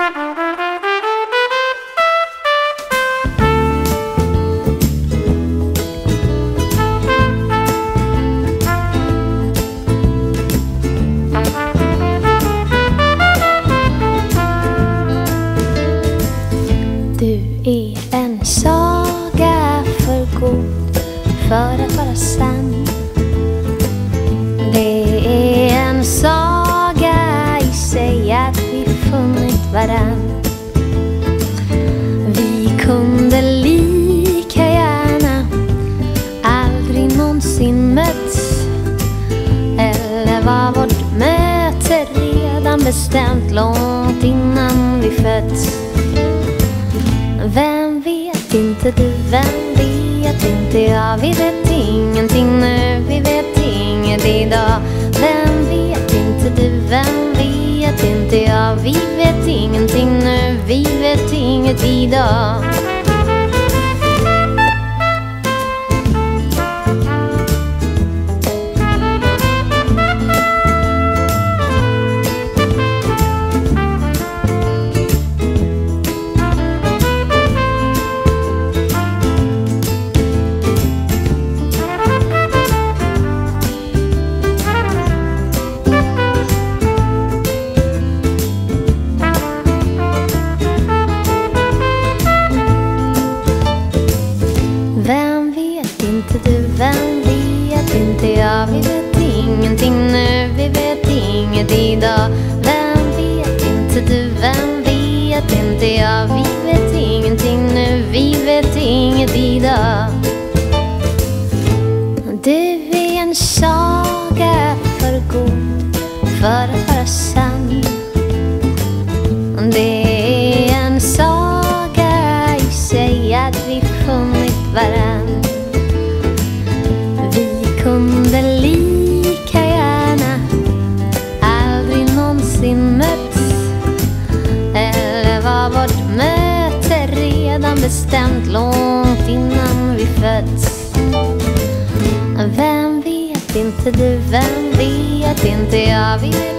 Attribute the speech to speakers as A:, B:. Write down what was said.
A: är en saga för god för att vara sann. Det är en saga i sig att vi funnit varann. Vi kunde lika gärna aldrig någonsin mötts, eller var vårt möte redan bestämt långt innan vi fötts. Vem vet inte du, vem vet inte jag? Vi vet ingenting nu, vi vet inget idag. Vem vet inte du, vem vet inte jag? Vi vet ingenting nu, vi vet inget idag. Vem vet inte du, vem vet inte jag? Vi vet ingenting nu, vi vet inget idag. Vem vet inte du, vem vet inte jag? Vi vet ingenting nu, vi vet inget idag. Du är en saga för god för att vara sann. Det är en saga i sig att vi funnit varann. Vi kunde lika gärna aldrig någonsin mötts, eller var vårt möte redan bestämt långt innan vi fötts. Vem vet inte du, vem vet inte jag? Vi vet